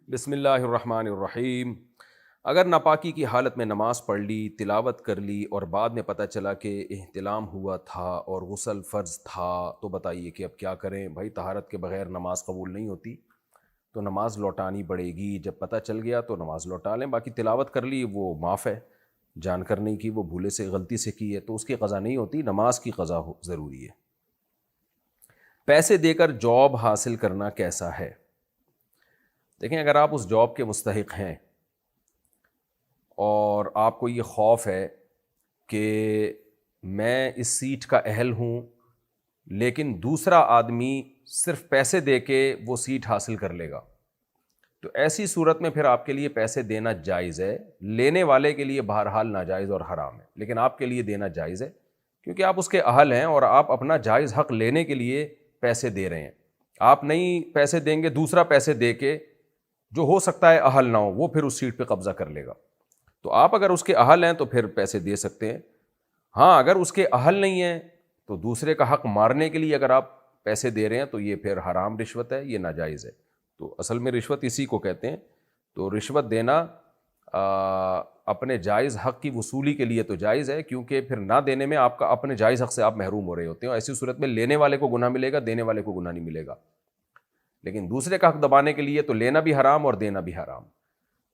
بسم اللہ الرحمن الرحیم۔ اگر ناپاکی کی حالت میں نماز پڑھ لی، تلاوت کر لی اور بعد میں پتہ چلا کہ احتلام ہوا تھا اور غسل فرض تھا، تو بتائیے کہ اب کیا کریں؟ بھائی طہارت کے بغیر نماز قبول نہیں ہوتی، تو نماز لوٹانی پڑے گی۔ جب پتہ چل گیا تو نماز لوٹا لیں، باقی تلاوت کر لی وہ معاف ہے، جان کر نہیں کی، وہ بھولے سے غلطی سے کی ہے تو اس کی قضا نہیں ہوتی، نماز کی قضا ضروری ہے۔ پیسے دے کر جاب حاصل کرنا کیسا ہے؟ دیکھیں، اگر آپ اس جاب کے مستحق ہیں اور آپ کو یہ خوف ہے کہ میں اس سیٹ کا اہل ہوں، لیکن دوسرا آدمی صرف پیسے دے کے وہ سیٹ حاصل کر لے گا، تو ایسی صورت میں پھر آپ کے لیے پیسے دینا جائز ہے۔ لینے والے کے لیے بہرحال ناجائز اور حرام ہے، لیکن آپ کے لیے دینا جائز ہے، کیونکہ آپ اس کے اہل ہیں اور آپ اپنا جائز حق لینے کے لیے پیسے دے رہے ہیں۔ آپ نہیں پیسے دیں گے، دوسرا پیسے دے کے جو ہو سکتا ہے اہل نہ ہو، وہ پھر اس سیٹ پہ قبضہ کر لے گا۔ تو آپ اگر اس کے اہل ہیں تو پھر پیسے دے سکتے ہیں۔ ہاں، اگر اس کے اہل نہیں ہیں تو دوسرے کا حق مارنے کے لیے اگر آپ پیسے دے رہے ہیں تو یہ پھر حرام رشوت ہے، یہ ناجائز ہے۔ تو اصل میں رشوت اسی کو کہتے ہیں۔ تو رشوت دینا اپنے جائز حق کی وصولی کے لیے تو جائز ہے، کیونکہ پھر نہ دینے میں آپ کا اپنے جائز حق سے آپ محروم ہو رہے ہوتے ہیں، اور ایسی صورت میں لینے والے کو گناہ ملے گا، دینے والے کو گناہ نہیں ملے گا۔ لیکن دوسرے کا حق دبانے کے لیے تو لینا بھی حرام اور دینا بھی حرام۔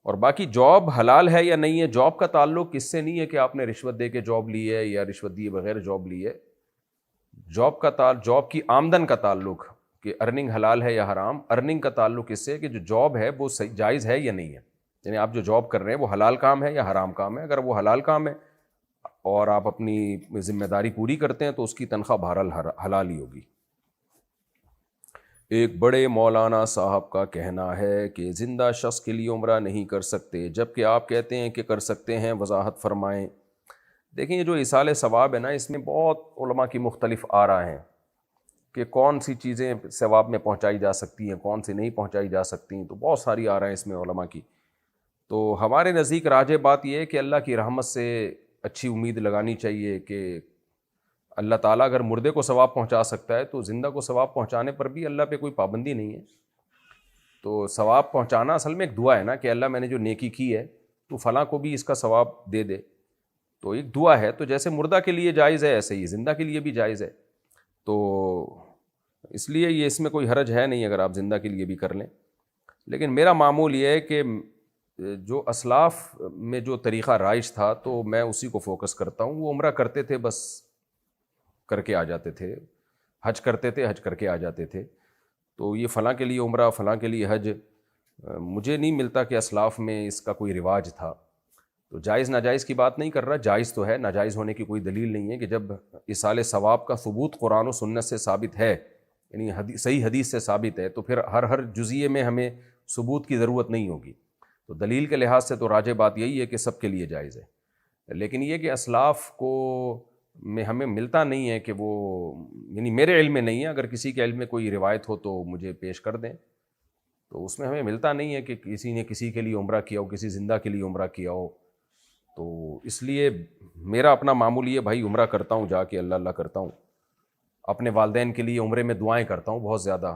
اور باقی جاب حلال ہے یا نہیں ہے، جاب کا تعلق اس سے نہیں ہے کہ آپ نے رشوت دے کے جاب لی ہے یا رشوت دیے بغیر جاب لی ہے۔ جاب کی آمدن کا تعلق کہ ارننگ حلال ہے یا حرام، ارننگ کا تعلق اس سے کہ جو جاب ہے وہ جائز ہے یا نہیں ہے، یعنی آپ جو جاب کر رہے ہیں وہ حلال کام ہے یا حرام کام ہے۔ اگر وہ حلال کام ہے اور آپ اپنی ذمہ داری پوری کرتے ہیں تو اس کی تنخواہ بہرحال حلال ہی ہوگی۔ ایک بڑے مولانا صاحب کا کہنا ہے کہ زندہ شخص کے لیے عمرہ نہیں کر سکتے، جبکہ آپ کہتے ہیں کہ کر سکتے ہیں، وضاحت فرمائیں۔ دیکھیں، یہ جو ایصال ثواب ہے نا، اس میں بہت علماء کی مختلف آراء ہیں کہ کون سی چیزیں ثواب میں پہنچائی جا سکتی ہیں، کون سی نہیں پہنچائی جا سکتی، تو بہت ساری آراء ہیں اس میں علماء کی۔ تو ہمارے نزدیک راجح بات یہ ہے کہ اللہ کی رحمت سے اچھی امید لگانی چاہیے کہ اللہ تعالیٰ اگر مردے کو ثواب پہنچا سکتا ہے تو زندہ کو ثواب پہنچانے پر بھی اللہ پہ کوئی پابندی نہیں ہے۔ تو ثواب پہنچانا اصل میں ایک دعا ہے نا کہ اللہ میں نے جو نیکی کی ہے تو فلاں کو بھی اس کا ثواب دے دے، تو ایک دعا ہے۔ تو جیسے مردہ کے لیے جائز ہے ایسے ہی زندہ کے لیے بھی جائز ہے، تو اس لیے یہ اس میں کوئی حرج ہے نہیں اگر آپ زندہ کے لیے بھی کر لیں۔ لیکن میرا معمول یہ ہے کہ جو اسلاف میں جو طریقہ رائج تھا تو میں اسی کو فوکس کرتا ہوں۔ وہ عمرہ کرتے تھے، بس کر کے آ جاتے تھے، حج کرتے تھے، حج کر کے آ جاتے تھے۔ تو یہ فلاں کے لیے عمرہ، فلاں کے لیے حج، مجھے نہیں ملتا کہ اسلاف میں اس کا کوئی رواج تھا۔ تو جائز ناجائز کی بات نہیں کر رہا، جائز تو ہے، ناجائز ہونے کی کوئی دلیل نہیں ہے کہ جب ایصال ثواب کا ثبوت قرآن و سنت سے ثابت ہے، یعنی صحیح حدیث سے ثابت ہے، تو پھر ہر جزئیے میں ہمیں ثبوت کی ضرورت نہیں ہوگی۔ تو دلیل کے لحاظ سے تو راجح بات یہی ہے کہ سب کے لیے جائز ہے۔ لیکن یہ کہ اسلاف کو میں ہمیں ملتا نہیں ہے کہ وہ، یعنی میرے علم میں نہیں ہے، اگر کسی کے علم میں کوئی روایت ہو تو مجھے پیش کر دیں۔ تو اس میں ہمیں ملتا نہیں ہے کہ کسی نے کسی کے لیے عمرہ کیا ہو، کسی زندہ کے لیے عمرہ کیا ہو۔ تو اس لیے میرا اپنا معمول یہ، بھائی عمرہ کرتا ہوں جا کے، اللہ اللہ کرتا ہوں، اپنے والدین کے لیے عمرے میں دعائیں کرتا ہوں بہت زیادہ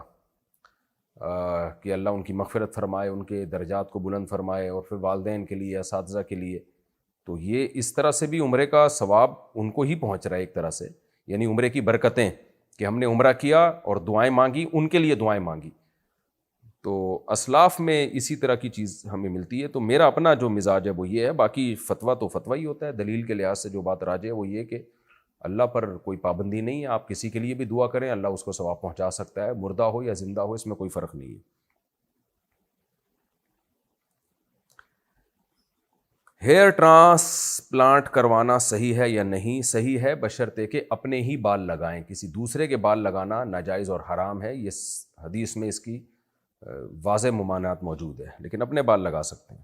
کہ اللہ ان کی مغفرت فرمائے، ان کے درجات کو بلند فرمائے، اور پھر والدین کے لیے، اساتذہ کے لیے۔ تو یہ اس طرح سے بھی عمرے کا ثواب ان کو ہی پہنچ رہا ہے ایک طرح سے، یعنی عمرے کی برکتیں کہ ہم نے عمرہ کیا اور دعائیں مانگی، ان کے لیے دعائیں مانگی۔ تو اسلاف میں اسی طرح کی چیز ہمیں ملتی ہے۔ تو میرا اپنا جو مزاج ہے وہ یہ ہے، باقی فتویٰ تو فتویٰ ہی ہوتا ہے۔ دلیل کے لحاظ سے جو بات راجح ہے وہ یہ کہ اللہ پر کوئی پابندی نہیں ہے، آپ کسی کے لیے بھی دعا کریں، اللہ اس کو ثواب پہنچا سکتا ہے، مردہ ہو یا زندہ ہو، اس میں کوئی فرق نہیں ہے۔ ہیئر ٹرانسپلانٹ کروانا صحیح ہے یا نہیں؟ صحیح ہے، بشرطے کہ اپنے ہی بال لگائیں، کسی دوسرے کے بال لگانا ناجائز اور حرام ہے۔ یہ حدیث میں اس کی واضح ممانعت موجود ہے، لیکن اپنے بال لگا سکتے ہیں۔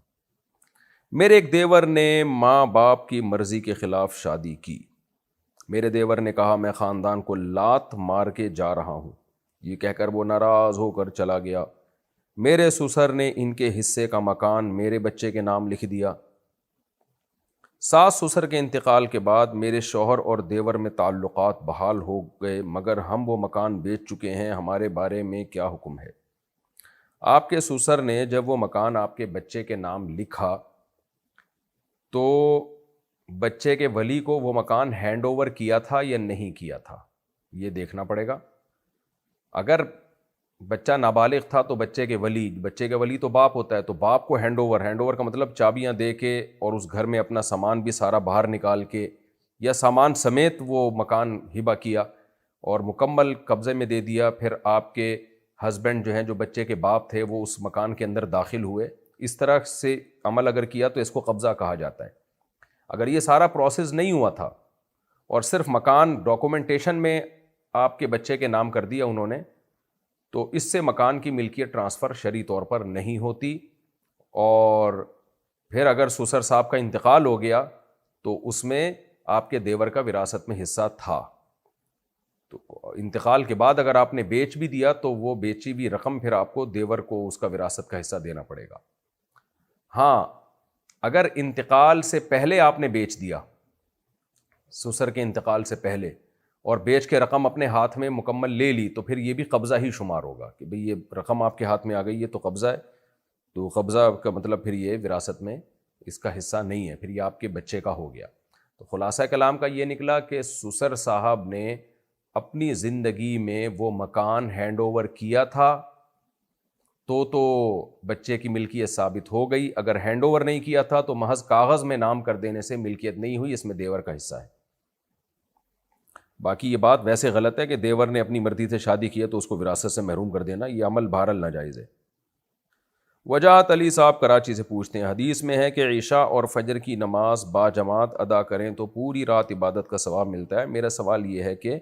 میرے ایک دیور نے ماں باپ کی مرضی کے خلاف شادی کی۔ میرے دیور نے کہا میں خاندان کو لات مار کے جا رہا ہوں، یہ کہہ کر وہ ناراض ہو کر چلا گیا۔ میرے سسر نے ان کے حصے کا مکان میرے بچے کے نام لکھ دیا۔ ساس سسر کے انتقال کے بعد میرے شوہر اور دیور میں تعلقات بحال ہو گئے، مگر ہم وہ مکان بیچ چکے ہیں، ہمارے بارے میں کیا حکم ہے؟ آپ کے سسر نے جب وہ مکان آپ کے بچے کے نام لکھا تو بچے کے ولی کو وہ مکان ہینڈ اوور کیا تھا یا نہیں کیا تھا، یہ دیکھنا پڑے گا۔ اگر بچہ نابالغ تھا تو بچے کے ولی تو باپ ہوتا ہے، تو باپ کو ہینڈ اوور کا مطلب چابیاں دے کے اور اس گھر میں اپنا سامان بھی سارا باہر نکال کے یا سامان سمیت وہ مکان ہبہ کیا اور مکمل قبضے میں دے دیا۔ پھر آپ کے ہسبینڈ جو ہیں، جو بچے کے باپ تھے، وہ اس مکان کے اندر داخل ہوئے، اس طرح سے عمل اگر کیا تو اس کو قبضہ کہا جاتا ہے۔ اگر یہ سارا پروسیس نہیں ہوا تھا اور صرف مکان ڈاکومنٹیشن میں آپ کے بچے کے نام کر دیا انہوں نے، تو اس سے مکان کی ملکیت ٹرانسفر شرعی طور پر نہیں ہوتی۔ اور پھر اگر سسر صاحب کا انتقال ہو گیا تو اس میں آپ کے دیور کا وراثت میں حصہ تھا، تو انتقال کے بعد اگر آپ نے بیچ بھی دیا تو وہ بیچی ہوئی رقم پھر آپ کو دیور کو اس کا وراثت کا حصہ دینا پڑے گا۔ ہاں، اگر انتقال سے پہلے آپ نے بیچ دیا، سسر کے انتقال سے پہلے، اور بیچ کے رقم اپنے ہاتھ میں مکمل لے لی، تو پھر یہ بھی قبضہ ہی شمار ہوگا کہ بھئی یہ رقم آپ کے ہاتھ میں آ گئی ہے تو قبضہ ہے، تو قبضہ کا مطلب پھر یہ وراثت میں اس کا حصہ نہیں ہے، پھر یہ آپ کے بچے کا ہو گیا۔ تو خلاصہ کلام کا یہ نکلا کہ سسر صاحب نے اپنی زندگی میں وہ مکان ہینڈ اوور کیا تھا تو بچے کی ملکیت ثابت ہو گئی، اگر ہینڈ اوور نہیں کیا تھا تو محض کاغذ میں نام کر دینے سے ملکیت نہیں ہوئی، اس میں دیور کا حصہ ہے۔ باقی یہ بات ویسے غلط ہے کہ دیور نے اپنی مرضی سے شادی کی ہے تو اس کو وراثت سے محروم کر دینا، یہ عمل بہرحال ناجائز ہے۔ وجاہت علی صاحب کراچی سے پوچھتے ہیں، حدیث میں ہے کہ عشاء اور فجر کی نماز با جماعت ادا کریں تو پوری رات عبادت کا ثواب ملتا ہے۔ میرا سوال یہ ہے کہ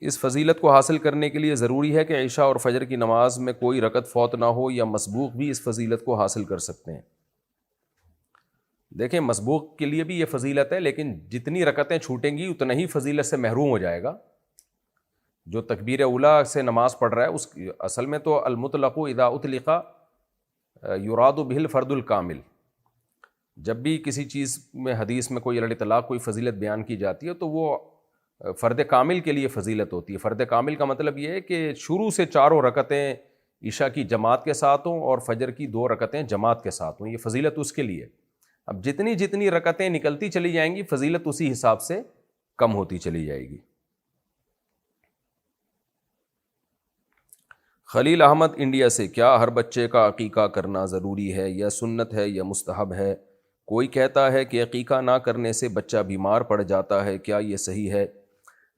اس فضیلت کو حاصل کرنے کے لیے ضروری ہے کہ عشاء اور فجر کی نماز میں کوئی رکعت فوت نہ ہو، یا مسبوق بھی اس فضیلت کو حاصل کر سکتے ہیں؟ دیکھیں، مسبوق کے لیے بھی یہ فضیلت ہے، لیکن جتنی رکعتیں چھوٹیں گی اتنا ہی فضیلت سے محروم ہو جائے گا۔ جو تکبیر اولیٰ سے نماز پڑھ رہا ہے، اس اصل میں تو المطلق اذا اطلق یراد بہ الفرد الکامل، جب بھی کسی چیز میں حدیث میں کوئی الاطلاق کوئی فضیلت بیان کی جاتی ہے تو وہ فرد کامل کے لیے فضیلت ہوتی ہے۔ فرد کامل کا مطلب یہ ہے کہ شروع سے چاروں رکعتیں عشاء کی جماعت کے ساتھ ہوں اور فجر کی 2 رکعتیں جماعت کے ساتھ ہوں، یہ فضیلت اس کے لیے۔ اب جتنی رکعتیں نکلتی چلی جائیں گی، فضیلت اسی حساب سے کم ہوتی چلی جائے گی۔ خلیل احمد انڈیا سے، کیا ہر بچے کا عقیقہ کرنا ضروری ہے یا سنت ہے یا مستحب ہے؟ کوئی کہتا ہے کہ عقیقہ نہ کرنے سے بچہ بیمار پڑ جاتا ہے، کیا یہ صحیح ہے؟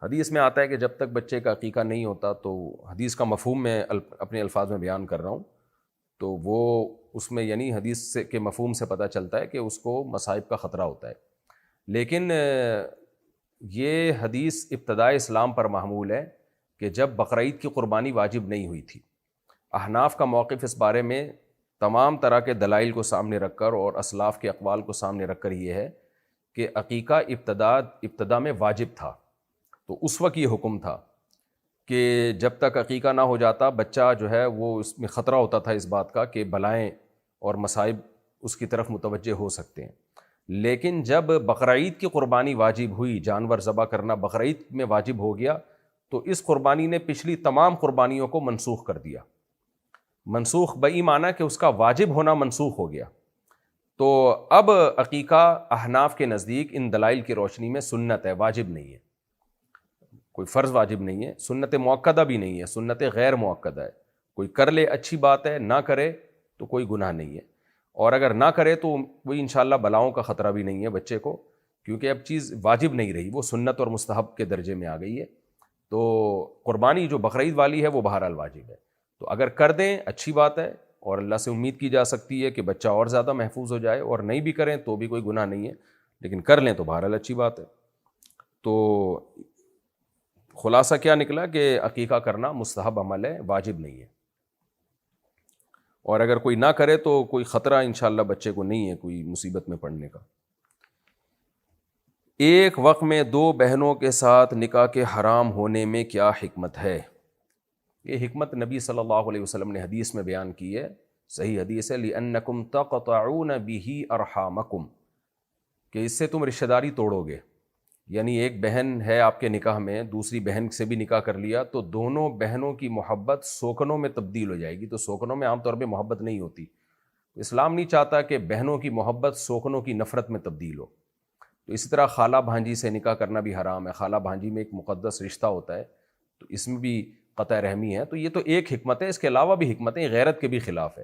حدیث میں آتا ہے کہ جب تک بچے کا عقیقہ نہیں ہوتا، تو حدیث کا مفہوم میں اپنے الفاظ میں بیان کر رہا ہوں، تو وہ اس میں یعنی حدیث سے کے مفہوم سے پتہ چلتا ہے کہ اس کو مصائب کا خطرہ ہوتا ہے۔ لیکن یہ حدیث ابتدائے اسلام پر محمول ہے کہ جب بقرعید کی قربانی واجب نہیں ہوئی تھی۔ احناف کا موقف اس بارے میں تمام طرح کے دلائل کو سامنے رکھ کر اور اسلاف کے اقوال کو سامنے رکھ کر یہ ہے کہ عقیقہ ابتدا میں واجب تھا، تو اس وقت یہ حکم تھا کہ جب تک عقیقہ نہ ہو جاتا، بچہ جو ہے وہ اس میں خطرہ ہوتا تھا اس بات کا کہ بلائیں اور مصائب اس کی طرف متوجہ ہو سکتے ہیں۔ لیکن جب بقرعید کی قربانی واجب ہوئی، جانور ذبح کرنا بقرعید میں واجب ہو گیا، تو اس قربانی نے پچھلی تمام قربانیوں کو منسوخ کر دیا۔ منسوخ بئی معنی کہ اس کا واجب ہونا منسوخ ہو گیا۔ تو اب عقیقہ احناف کے نزدیک ان دلائل کی روشنی میں سنت ہے، واجب نہیں ہے، کوئی فرض واجب نہیں ہے، سنت مؤکدہ بھی نہیں ہے، سنت غیر مؤکدہ ہے۔ کوئی کر لے اچھی بات ہے، نہ کرے تو کوئی گناہ نہیں ہے، اور اگر نہ کرے تو کوئی انشاءاللہ بلاؤں کا خطرہ بھی نہیں ہے بچے کو، کیونکہ اب چیز واجب نہیں رہی، وہ سنت اور مستحب کے درجے میں آ گئی ہے۔ تو قربانی جو بقرعید والی ہے وہ بہرحال واجب ہے، تو اگر کر دیں اچھی بات ہے، اور اللہ سے امید کی جا سکتی ہے کہ بچہ اور زیادہ محفوظ ہو جائے، اور نہیں بھی کریں تو بھی کوئی گناہ نہیں ہے، لیکن کر لیں تو بہرحال اچھی بات ہے۔ تو خلاصہ کیا نکلا کہ عقیقہ کرنا مستحب عمل ہے، واجب نہیں ہے، اور اگر کوئی نہ کرے تو کوئی خطرہ انشاءاللہ بچے کو نہیں ہے کوئی مصیبت میں پڑنے کا۔ ایک وقت میں 2 بہنوں کے ساتھ نکاح کے حرام ہونے میں کیا حکمت ہے؟ یہ حکمت نبی صلی اللہ علیہ وسلم نے حدیث میں بیان کی ہے، صحیح حدیث ہے، لِأَنَّكُمْ تَقْطَعُونَ بِهِ أَرْحَامَكُمْ، کہ اس سے تم رشتہ داری توڑو گے۔ یعنی ایک بہن ہے آپ کے نکاح میں، دوسری بہن سے بھی نکاح کر لیا، تو دونوں بہنوں کی محبت سوکنوں میں تبدیل ہو جائے گی. تو سوکنوں میں عام طور پہ محبت نہیں ہوتی. اسلام نہیں چاہتا کہ بہنوں کی محبت سوکنوں کی نفرت میں تبدیل ہو. تو اسی طرح خالہ بھانجی سے نکاح کرنا بھی حرام ہے. خالہ بھانجی میں ایک مقدس رشتہ ہوتا ہے، تو اس میں بھی قطع رحمی ہے. تو یہ تو ایک حکمت ہے، اس کے علاوہ بھی حکمتیں غیرت کے بھی خلاف ہے.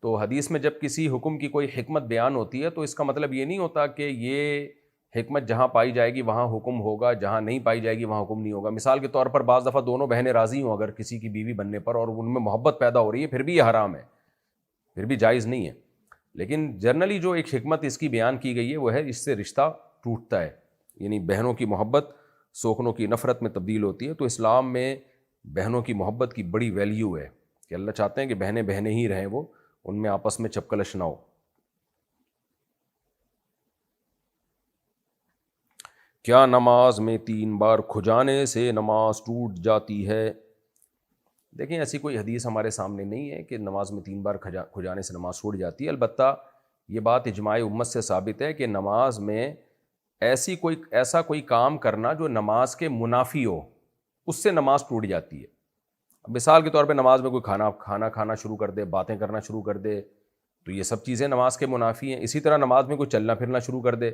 تو حدیث میں جب کسی حکم کی کوئی حکمت بیان ہوتی ہے تو اس کا مطلب یہ نہیں ہوتا کہ یہ حکمت جہاں پائی جائے گی وہاں حکم ہوگا، جہاں نہیں پائی جائے گی وہاں حکم نہیں ہوگا. مثال کے طور پر بعض دفعہ دونوں بہنیں راضی ہوں اگر کسی کی بیوی بننے پر، اور ان میں محبت پیدا ہو رہی ہے، پھر بھی یہ حرام ہے، پھر بھی جائز نہیں ہے. لیکن جنرلی جو ایک حکمت اس کی بیان کی گئی ہے وہ ہے اس سے رشتہ ٹوٹتا ہے، یعنی بہنوں کی محبت سوکنوں کی نفرت میں تبدیل ہوتی ہے. تو اسلام میں بہنوں کی محبت کی بڑی ویلیو ہے کہ اللہ چاہتے ہیں کہ بہنیں بہنیں ہی رہیں، وہ ان میں آپس میں چپکلش نہ ہو. کیا نماز میں 3 بار کھجانے سے نماز ٹوٹ جاتی ہے؟ دیکھیں ایسی کوئی حدیث ہمارے سامنے نہیں ہے کہ نماز میں 3 بار کھجانے سے نماز ٹوٹ جاتی ہے. البتہ یہ بات اجماع امت سے ثابت ہے کہ نماز میں ایسا کوئی کام کرنا جو نماز کے منافی ہو، اس سے نماز ٹوٹ جاتی ہے. مثال کے طور پہ نماز میں کوئی کھانا کھانا شروع کر دے، باتیں کرنا شروع کر دے، تو یہ سب چیزیں نماز کے منافی ہیں. اسی طرح نماز میں کوئی چلنا پھرنا شروع کر دے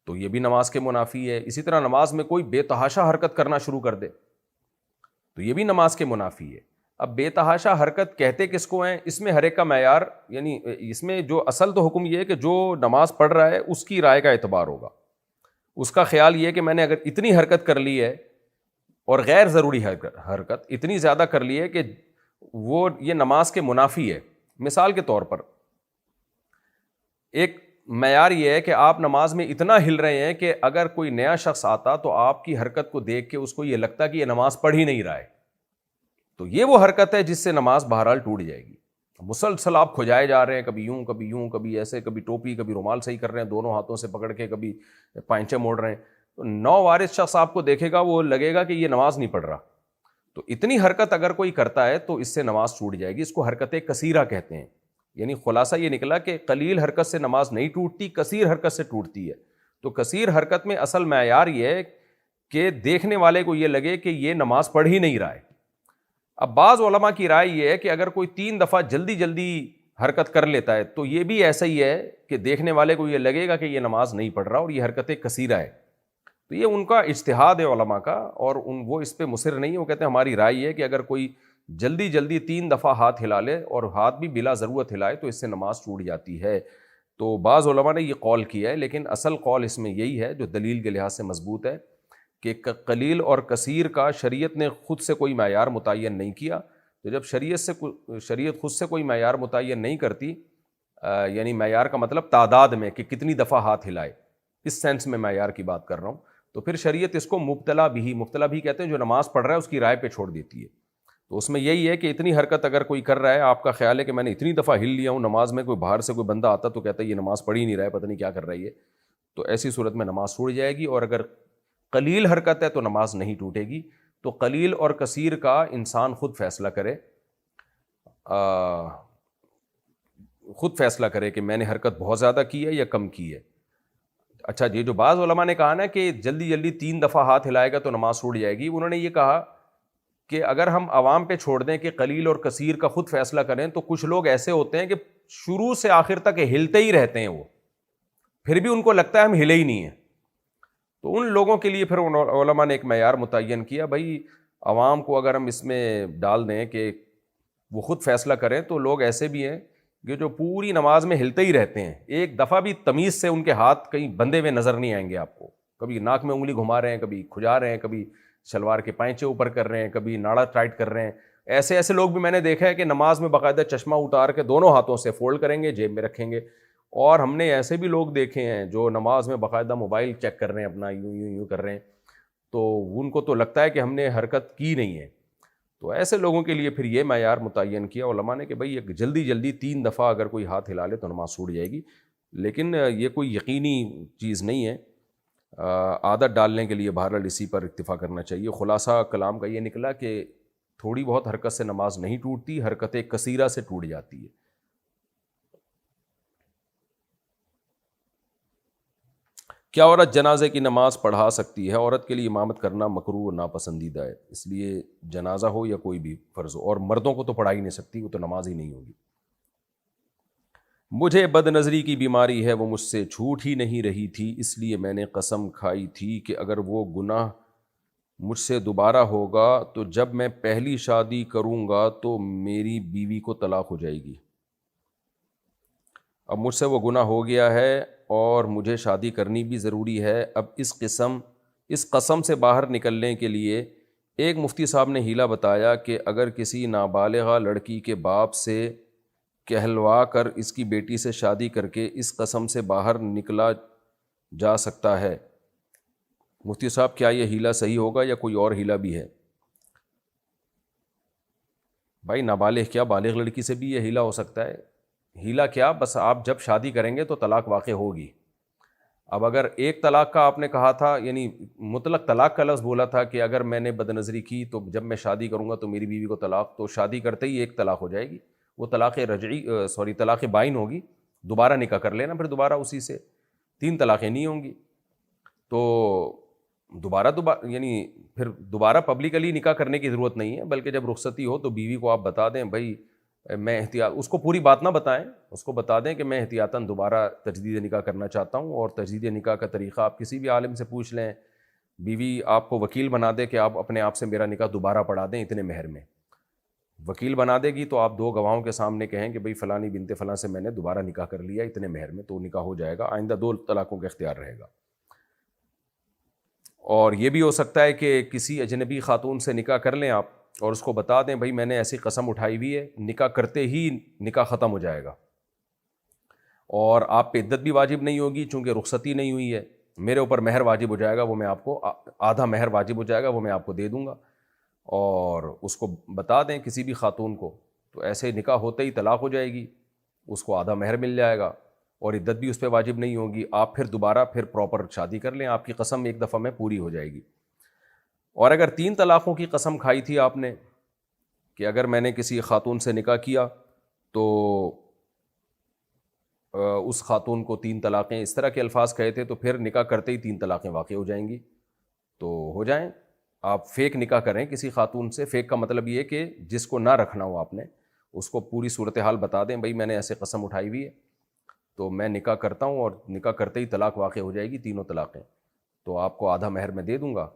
تو یہ بھی نماز کے منافی ہے. اسی طرح نماز میں کوئی بے تحاشا حرکت کرنا شروع کر دے تو یہ بھی نماز کے منافی ہے. اب بے تحاشا حرکت کہتے کس کو ہیں؟ اس میں ہر ایک کا معیار، یعنی اس میں جو اصل تو حکم یہ ہے کہ جو نماز پڑھ رہا ہے اس کی رائے کا اعتبار ہوگا. اس کا خیال یہ ہے کہ میں نے اگر اتنی حرکت کر لی ہے اور غیر ضروری حرکت اتنی زیادہ کر لی ہے کہ وہ یہ نماز کے منافی ہے. مثال کے طور پر ایک معیار یہ ہے کہ آپ نماز میں اتنا ہل رہے ہیں کہ اگر کوئی نیا شخص آتا تو آپ کی حرکت کو دیکھ کے اس کو یہ لگتا کہ یہ نماز پڑھ ہی نہیں رہا ہے، تو یہ وہ حرکت ہے جس سے نماز بہرحال ٹوٹ جائے گی. مسلسل آپ کھجائے جا رہے ہیں، کبھی یوں کبھی ایسے، کبھی ٹوپی کبھی رومال صحیح کر رہے ہیں دونوں ہاتھوں سے پکڑ کے، کبھی پائنچے موڑ رہے ہیں، تو نو وارث شخص آپ کو دیکھے گا وہ لگے گا کہ یہ نماز نہیں پڑھ رہا. تو اتنی حرکت اگر کوئی کرتا ہے تو اس سے نماز ٹوٹ جائے گی. اس کو حرکت کثیرہ کہتے ہیں. یعنی خلاصہ یہ نکلا کہ قلیل حرکت سے نماز نہیں ٹوٹتی، کثیر حرکت سے ٹوٹتی ہے. تو کثیر حرکت میں اصل معیار یہ ہے کہ دیکھنے والے کو یہ لگے کہ یہ نماز پڑھ ہی نہیں رہا ہے. اب بعض علماء کی رائے یہ ہے کہ اگر کوئی 3 دفعہ جلدی حرکت کر لیتا ہے تو یہ بھی ایسا ہی ہے کہ دیکھنے والے کو یہ لگے گا کہ یہ نماز نہیں پڑھ رہا اور یہ حرکت کثیرہ ہے. تو یہ ان کا اجتہاد ہے علماء کا، اور وہ اس پہ مصر نہیں ہے. وہ کہتے ہیں ہماری رائے یہ ہے کہ اگر کوئی جلدی 3 دفعہ ہاتھ ہلا لے اور ہاتھ بھی بلا ضرورت ہلائے تو اس سے نماز ٹوٹ جاتی ہے. تو بعض علماء نے یہ قول کیا ہے، لیکن اصل قول اس میں یہی ہے جو دلیل کے لحاظ سے مضبوط ہے کہ قلیل اور کثیر کا شریعت نے خود سے کوئی معیار متعین نہیں کیا. تو جب شریعت خود سے کوئی معیار متعین نہیں کرتی، یعنی معیار کا مطلب تعداد میں کہ کتنی دفعہ ہاتھ ہلائے، اس سینس میں معیار کی بات کر رہا ہوں، تو پھر شریعت اس کو مبتلا بھی کہتے ہیں، جو نماز پڑھ رہا ہے اس کی رائے پہ چھوڑ دیتی ہے. تو اس میں یہی ہے کہ اتنی حرکت اگر کوئی کر رہا ہے، آپ کا خیال ہے کہ میں نے اتنی دفعہ ہل لیا ہوں نماز میں، کوئی باہر سے کوئی بندہ آتا تو کہتا ہے یہ نماز پڑھ ہی نہیں رہا ہے، پتہ نہیں کیا کر رہی ہے، تو ایسی صورت میں نماز ٹوٹ جائے گی. اور اگر قلیل حرکت ہے تو نماز نہیں ٹوٹے گی. تو قلیل اور کثیر کا انسان خود فیصلہ کرے کہ میں نے حرکت بہت زیادہ کی ہے یا کم کی ہے. اچھا یہ جو بعض علماء نے کہا نا کہ جلدی 3 دفعہ ہاتھ ہلائے گا تو نماز ٹوٹ جائے گی، انہوں نے یہ کہا کہ اگر ہم عوام پہ چھوڑ دیں کہ قلیل اور کثیر کا خود فیصلہ کریں، تو کچھ لوگ ایسے ہوتے ہیں کہ شروع سے آخر تک ہلتے ہی رہتے ہیں، وہ پھر بھی ان کو لگتا ہے ہم ہلے ہی نہیں ہیں. تو ان لوگوں کے لیے پھر علماء نے ایک معیار متعین کیا، بھائی عوام کو اگر ہم اس میں ڈال دیں کہ وہ خود فیصلہ کریں، تو لوگ ایسے بھی ہیں کہ جو پوری نماز میں ہلتے ہی رہتے ہیں، ایک دفعہ بھی تمیز سے ان کے ہاتھ کہیں بندھے ہوئے نظر نہیں آئیں گے آپ کو. کبھی ناک میں انگلی گھما رہے ہیں، کبھی کھجا رہے ہیں، کبھی شلوار کے پائنچے اوپر کر رہے ہیں، کبھی ناڑا ٹائٹ کر رہے ہیں. ایسے لوگ بھی میں نے دیکھا ہے کہ نماز میں باقاعدہ چشمہ اتار کے دونوں ہاتھوں سے فولڈ کریں گے، جیب میں رکھیں گے. اور ہم نے ایسے بھی لوگ دیکھے ہیں جو نماز میں باقاعدہ موبائل چیک کر رہے ہیں اپنا، یوں کر رہے ہیں، تو ان کو تو لگتا ہے کہ ہم نے حرکت کی نہیں ہے. تو ایسے لوگوں کے لیے پھر یہ معیار متعین کیا علماء نے کہ بھئی ایک جلدی 3 دفعہ اگر کوئی ہاتھ ہلا لے تو نماز چھوٹ جائے گی. لیکن یہ کوئی یقینی چیز نہیں ہے، عادت ڈالنے کے لیے بہرحال اسی پر اکتفا کرنا چاہیے. خلاصہ کلام کا یہ نکلا کہ تھوڑی بہت حرکت سے نماز نہیں ٹوٹتی، حرکت کثیرہ سے ٹوٹ جاتی ہے. کیا عورت جنازے کی نماز پڑھا سکتی ہے؟ عورت کے لیے امامت کرنا مکروہ اور ناپسندیدہ ہے، اس لیے جنازہ ہو یا کوئی بھی فرض ہو، اور مردوں کو تو پڑھا ہی نہیں سکتی، وہ تو نماز ہی نہیں ہوگی۔ مجھے بد نظری کی بیماری ہے، وہ مجھ سے چھوٹ ہی نہیں رہی تھی، اس لیے میں نے قسم کھائی تھی کہ اگر وہ گناہ مجھ سے دوبارہ ہوگا تو جب میں پہلی شادی کروں گا تو میری بیوی کو طلاق ہو جائے گی۔ اب مجھ سے وہ گناہ ہو گیا ہے اور مجھے شادی کرنی بھی ضروری ہے۔ اب اس قسم سے باہر نکلنے کے لیے ایک مفتی صاحب نے ہیلا بتایا کہ اگر کسی نابالغہ لڑکی کے باپ سے کہلوا کر اس کی بیٹی سے شادی کر کے اس قسم سے باہر نکلا جا سکتا ہے۔ مفتی صاحب کیا یہ ہیلا صحیح ہوگا یا کوئی اور ہیلا بھی ہے؟ بھائی نابالغ کیا، بالغ لڑکی سے بھی یہ ہیلا ہو سکتا ہے۔ ہیلا کیا، بس آپ جب شادی کریں گے تو طلاق واقع ہوگی۔ اب اگر ایک طلاق کا آپ نے کہا تھا، یعنی مطلق طلاق کا لفظ بولا تھا کہ اگر میں نے بد نظری کی تو جب میں شادی کروں گا تو میری بیوی کو طلاق، تو شادی کرتے ہی ایک طلاق ہو جائے گی، وہ طلاق بائن ہوگی، دوبارہ نکاح کر لینا پھر دوبارہ اسی سے، 3 طلاقیں نہیں ہوں گی۔ تو دوبارہ یعنی پھر دوبارہ پبلکلی نکاح کرنے کی ضرورت نہیں ہے، بلکہ جب رخصتی ہو تو بیوی کو آپ بتا دیں، بھائی میں اس کو پوری بات نہ بتائیں، اس کو بتا دیں کہ میں احتیاطاً دوبارہ تجدید نکاح کرنا چاہتا ہوں، اور تجدید نکاح کا طریقہ آپ کسی بھی عالم سے پوچھ لیں، بیوی آپ کو وکیل بنا دے کہ آپ اپنے آپ سے میرا نکاح دوبارہ پڑھا دیں اتنے مہر میں، وکیل بنا دے گی تو آپ 2 گواہوں کے سامنے کہیں کہ بھئی فلانی بنت فلاں سے میں نے دوبارہ نکاح کر لیا اتنے مہر میں، تو نکاح ہو جائے گا، آئندہ 2 طلاقوں کا اختیار رہے گا۔ اور یہ بھی ہو سکتا ہے کہ کسی اجنبی خاتون سے نکاح کر لیں آپ اور اس کو بتا دیں بھائی میں نے ایسی قسم اٹھائی ہوئی ہے، نکاح کرتے ہی نکاح ختم ہو جائے گا، اور آپ پہ عدت بھی واجب نہیں ہوگی چونکہ رخصتی نہیں ہوئی ہے، میرے اوپر مہر واجب ہو جائے گا، وہ میں آپ کو آدھا مہر واجب ہو جائے گا، وہ میں آپ کو دے دوں گا، اور اس کو بتا دیں کسی بھی خاتون کو، تو ایسے نکاح ہوتے ہی طلاق ہو جائے گی، اس کو آدھا مہر مل جائے گا اور عدت بھی اس پہ واجب نہیں ہوگی، آپ پھر دوبارہ پراپر شادی کر لیں، آپ کی قسم ایک دفعہ میں پوری ہو جائے گی۔ اور اگر 3 طلاقوں کی قسم کھائی تھی آپ نے کہ اگر میں نے کسی خاتون سے نکاح کیا تو اس خاتون کو 3 طلاقیں، اس طرح کے الفاظ کہے تھے، تو پھر نکاح کرتے ہی 3 طلاقیں واقع ہو جائیں گی، تو ہو جائیں۔ آپ فیک نکاح کریں کسی خاتون سے، فیک کا مطلب یہ کہ جس کو نہ رکھنا ہو آپ نے، اس کو پوری صورتحال بتا دیں، بھائی میں نے ایسے قسم اٹھائی ہوئی ہے تو میں نکاح کرتا ہوں، اور نکاح کرتے ہی طلاق واقع ہو جائے گی، 3 طلاقیں، تو آپ کو آدھا مہر میں دے دوں گا،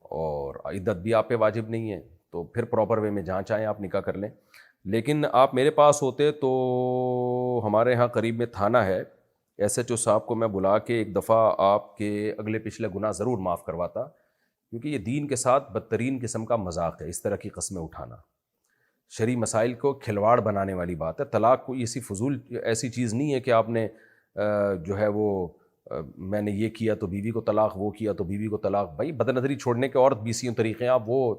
اور عدت بھی آپ پہ واجب نہیں ہے، تو پھر پراپر وے میں جہاں چاہیں آپ نکاح کر لیں۔ لیکن آپ میرے پاس ہوتے تو ہمارے ہاں قریب میں تھانہ ہے، ایس ایچ او صاحب کو میں بلا کے ایک دفعہ آپ کے اگلے پچھلے گناہ ضرور معاف کرواتا، کیونکہ یہ دین کے ساتھ بدترین قسم کا مذاق ہے، اس طرح کی قسمیں اٹھانا، شرعی مسائل کو کھلواڑ بنانے والی بات ہے۔ طلاق کوئی ایسی فضول ایسی چیز نہیں ہے کہ آپ نے جو ہے وہ میں نے یہ کیا تو بیوی کو طلاق، وہ کیا تو بیوی کو طلاق۔ بھائی بد نظری چھوڑنے کے اور 20 طریقے ہیں، آپ وہ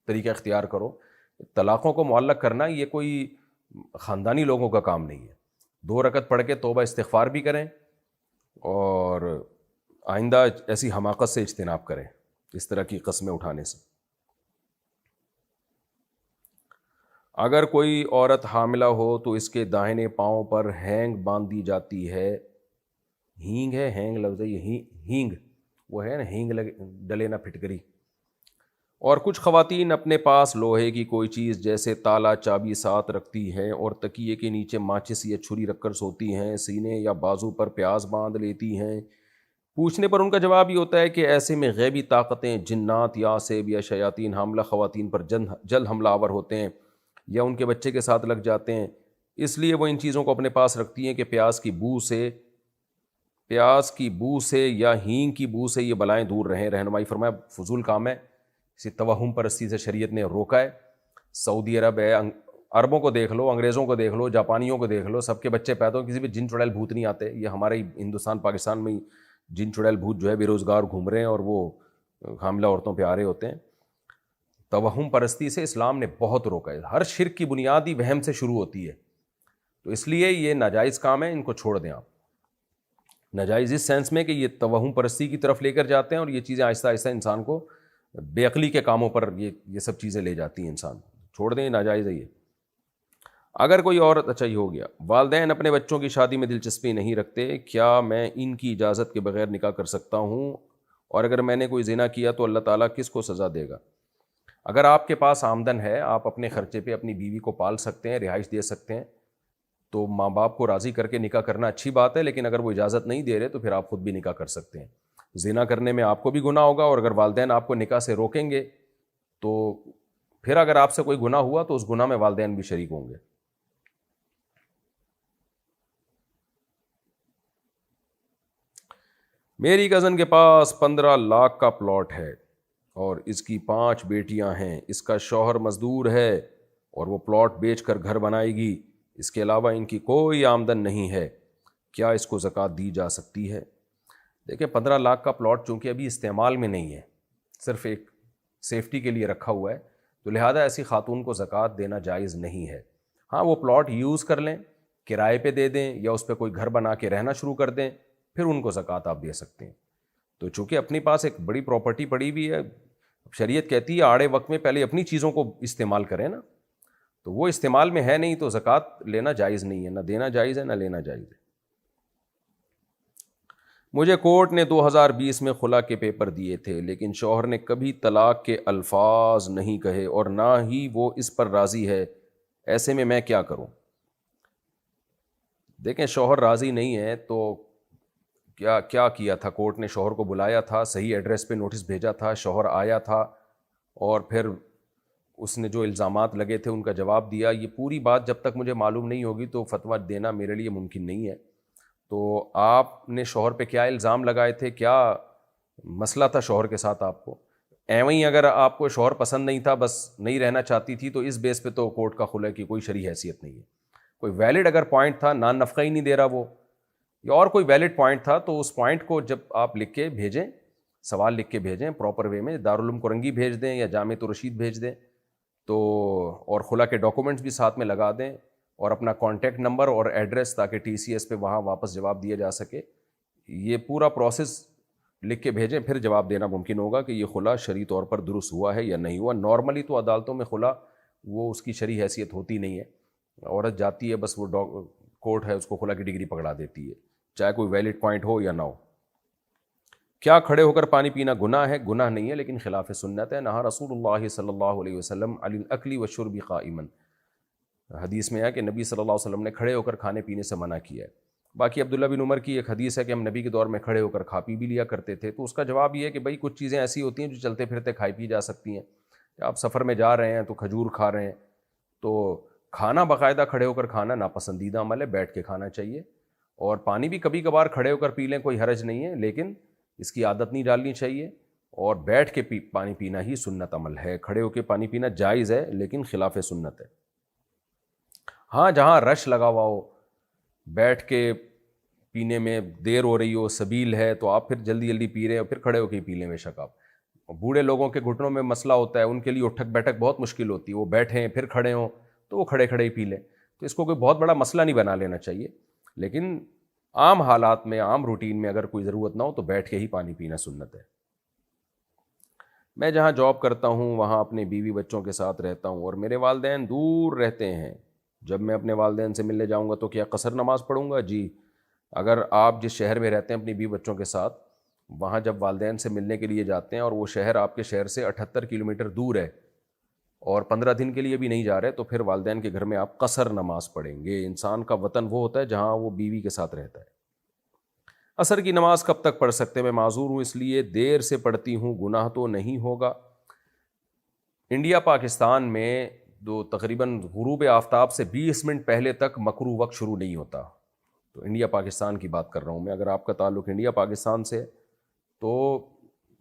طریقہ اختیار کرو۔ طلاقوں کو معلق کرنا یہ کوئی خاندانی لوگوں کا کام نہیں ہے۔ 2 رکعت پڑھ کے توبہ استغفار بھی کریں، اور آئندہ ایسی حماقت سے اجتناب کریں، اس طرح کی قسمیں اٹھانے سے۔ اگر کوئی عورت حاملہ ہو تو اس کے داہنے پاؤں پر ہینگ باندھ دی جاتی ہے، ہینگ ہے، ہینگ لفظ ہے، یہ ہینگ وہ ہے نا، ہینگ ڈلے نہ پھٹکری۔ اور کچھ خواتین اپنے پاس لوہے کی کوئی چیز جیسے تالا چابی ساتھ رکھتی ہیں، اور تکیے کے نیچے ماچس یا چھری رکھ کر سوتی ہیں، سینے یا بازو پر پیاز باندھ لیتی ہیں۔ پوچھنے پر ان کا جواب یہ ہوتا ہے کہ ایسے میں غیبی طاقتیں، جنات یا سیب یا شیاطین حاملہ خواتین پر جلد حملہ آور ہوتے ہیں یا ان کے بچے کے ساتھ لگ جاتے ہیں، اس لیے وہ ان چیزوں کو اپنے پاس رکھتی ہیں کہ پیاز کی بو سے یا ہینگ کی بو سے یہ بلائیں دور رہیں۔ رہنمائی فرمایا فضول کام ہے، اسی توہم پرستی سے شریعت نے روکا ہے۔ سعودی عرب ہے، عربوں کو دیکھ لو، انگریزوں کو دیکھ لو، جاپانیوں کو دیکھ لو، سب کے بچے پیدا ہو، کسی بھی جن چڑیل بھوت نہیں آتے۔ یہ ہمارے ہندوستان پاکستان میں جن چڑیل بھوت جو ہے بے روزگار گھوم رہے ہیں، اور وہ حاملہ عورتوں پہ آ رہے ہوتے ہیں۔ توہم پرستی سے اسلام نے بہت روکا ہے۔ ہر شرک کی بنیاد ہی وہم سے شروع ہوتی ہے، تو اس لیے یہ ناجائز کام ہے، ان کو چھوڑ دیں آپ۔ ناجائز اس سینس میں کہ یہ توہم پرستی کی طرف لے کر جاتے ہیں، اور یہ چیزیں آہستہ آہستہ انسان کو بے عقلی کے کاموں پر یہ سب چیزیں لے جاتی ہیں، انسان چھوڑ دیں، ناجائز ہے یہ۔ اگر کوئی عورت، اچھا یہ ہو گیا، والدین اپنے بچوں کی شادی میں دلچسپی نہیں رکھتے، کیا میں ان کی اجازت کے بغیر نکاح کر سکتا ہوں؟ اور اگر میں نے کوئی زنا کیا تو اللہ تعالیٰ کس کو سزا دے گا؟ اگر آپ کے پاس آمدن ہے، آپ اپنے خرچے پہ اپنی بیوی کو پال سکتے ہیں، رہائش دے سکتے ہیں، تو ماں باپ کو راضی کر کے نکاح کرنا اچھی بات ہے، لیکن اگر وہ اجازت نہیں دے رہے تو پھر آپ خود بھی نکاح کر سکتے ہیں۔ زنا کرنے میں آپ کو بھی گناہ ہوگا، اور اگر والدین آپ کو نکاح سے روکیں گے تو پھر اگر آپ سے کوئی گناہ ہوا تو اس گناہ میں والدین بھی شریک ہوں گے۔ میری کزن کے پاس 15 لاکھ کا پلاٹ ہے اور اس کی 5 بیٹیاں ہیں، اس کا شوہر مزدور ہے اور وہ پلاٹ بیچ کر گھر بنائے گی، اس کے علاوہ ان کی کوئی آمدن نہیں ہے، کیا اس کو زکوٰۃ دی جا سکتی ہے؟ دیکھیں 15 لاکھ کا پلاٹ چونکہ ابھی استعمال میں نہیں ہے، صرف ایک سیفٹی کے لیے رکھا ہوا ہے، تو لہٰذا ایسی خاتون کو زکوٰۃ دینا جائز نہیں ہے۔ ہاں وہ پلاٹ یوز کر لیں، کرائے پہ دے دیں یا اس پہ کوئی گھر بنا کے رہنا شروع کر دیں، پھر ان کو زکوٰۃ آپ دے سکتے ہیں۔ تو چونکہ اپنے پاس ایک بڑی پراپرٹی پڑی ہوئی ہے، شریعت کہتی ہے آڑے وقت میں پہلے اپنی چیزوں کو استعمال کریں نا، تو وہ استعمال میں ہے نہیں تو زکوٰۃ لینا جائز نہیں ہے، نہ دینا جائز ہے نہ لینا جائز ہے۔ مجھے کورٹ نے 2020 میں خلا کے پیپر دیے تھے، لیکن شوہر نے کبھی طلاق کے الفاظ نہیں کہے اور نہ ہی وہ اس پر راضی ہے، ایسے میں کیا کروں؟ دیکھیں شوہر راضی نہیں ہے تو کیا کیا تھا؟ کورٹ نے شوہر کو بلایا تھا، صحیح ایڈریس پہ نوٹس بھیجا تھا، شوہر آیا تھا اور پھر اس نے جو الزامات لگے تھے ان کا جواب دیا۔ یہ پوری بات جب تک مجھے معلوم نہیں ہوگی تو فتویٰ دینا میرے لیے ممکن نہیں ہے۔ تو آپ نے شوہر پہ کیا الزام لگائے تھے، کیا مسئلہ تھا شوہر کے ساتھ آپ کو؟ ایویں اگر آپ کو شوہر پسند نہیں تھا، بس نہیں رہنا چاہتی تھی، تو اس بیس پہ تو کورٹ کا خلع کی کوئی شرعی حیثیت نہیں ہے۔ کوئی ویلڈ اگر پوائنٹ تھا، نان نفقہ ہی نہیں دے رہا وہ، یا اور کوئی ویلڈ پوائنٹ تھا، تو اس پوائنٹ کو جب آپ لکھ کے بھیجیں، سوال لکھ کے بھیجیں پراپر وے میں، دارالعلوم کرنگی بھیج دیں یا جامعۃ الرشید بھیج دیں، تو اور خلا کے ڈاکومنٹس بھی ساتھ میں لگا دیں اور اپنا کانٹیکٹ نمبر اور ایڈریس، تاکہ ٹی سی ایس پہ وہاں واپس جواب دیا جا سکے۔ یہ پورا پروسیس لکھ کے بھیجیں، پھر جواب دینا ممکن ہوگا کہ یہ خلا شرعی طور پر درست ہوا ہے یا نہیں ہوا۔ نارملی تو عدالتوں میں خلا وہ اس کی شرعی حیثیت ہوتی نہیں ہے، عورت جاتی ہے بس وہ کورٹ ہے اس کو خلا کی ڈگری پکڑا دیتی ہے، چاہے کوئی ویلڈ پوائنٹ ہو یا نہ ہو۔ کیا کھڑے ہو کر پانی پینا گناہ ہے؟ گناہ نہیں ہے، لیکن خلاف سنت ہے۔ نہا رسول اللہ صلی اللہ علیہ وسلم عن الاکل والشرب قائما، حدیث میں ہے کہ نبی صلی اللہ علیہ وسلم نے کھڑے ہو کر کھانے پینے سے منع کیا ہے۔ باقی عبداللہ بن عمر کی ایک حدیث ہے کہ ہم نبی کے دور میں کھڑے ہو کر کھا پی بھی لیا کرتے تھے، تو اس کا جواب یہ ہے کہ بھائی کچھ چیزیں ایسی ہوتی ہیں جو چلتے پھرتے کھائی پی جا سکتی ہیں۔ آپ سفر میں جا رہے ہیں تو کھجور کھا رہے ہیں، تو کھانا باقاعدہ کھڑے ہو کر کھانا ناپسندیدہ عمل ہے، بیٹھ کے کھانا چاہیے، اور پانی بھی کبھی کبھار کھڑے ہو کر پی لیں، کوئی حرج نہیں ہے، لیکن اس کی عادت نہیں ڈالنی چاہیے، اور بیٹھ کے پانی پینا ہی سنت عمل ہے۔ کھڑے ہو کے پانی پینا جائز ہے لیکن خلاف سنت ہے۔ ہاں جہاں رش لگا ہوا ہو، بیٹھ کے پینے میں دیر ہو رہی ہو، سبیل ہے، تو آپ پھر جلدی جلدی پی رہے ہیں، پھر کھڑے ہو کے پی لیں بے شک آپ۔ بوڑھے لوگوں کے گھٹنوں میں مسئلہ ہوتا ہے، ان کے لیے اٹھک بیٹھک بہت مشکل ہوتی ہے، وہ بیٹھے ہیں پھر کھڑے ہوں تو وہ کھڑے کھڑے ہی پی لیں، تو اس کو کوئی بہت بڑا مسئلہ نہیں بنا لینا چاہیے، لیکن عام حالات میں، عام روٹین میں اگر کوئی ضرورت نہ ہو تو بیٹھ کے ہی پانی پینا سنت ہے۔ میں جہاں جاب کرتا ہوں وہاں اپنے بیوی بچوں کے ساتھ رہتا ہوں اور میرے والدین دور رہتے ہیں، جب میں اپنے والدین سے ملنے جاؤں گا تو کیا قصر نماز پڑھوں گا؟ جی، اگر آپ جس شہر میں رہتے ہیں اپنی بیوی بچوں کے ساتھ، وہاں جب والدین سے ملنے کے لیے جاتے ہیں اور وہ شہر آپ کے شہر سے 78 کلومیٹر دور ہے اور 15 دن کے لیے بھی نہیں جا رہے، تو پھر والدین کے گھر میں آپ قصر نماز پڑھیں گے۔ انسان کا وطن وہ ہوتا ہے جہاں وہ بیوی کے ساتھ رہتا ہے۔ عصر کی نماز کب تک پڑھ سکتے ہیں؟ میں معذور ہوں اس لیے دیر سے پڑھتی ہوں، گناہ تو نہیں ہوگا؟ انڈیا پاکستان میں جو تقریباً غروب آفتاب سے 20 منٹ پہلے تک مکروہ وقت شروع نہیں ہوتا، تو انڈیا پاکستان کی بات کر رہا ہوں میں، اگر آپ کا تعلق انڈیا پاکستان سے، تو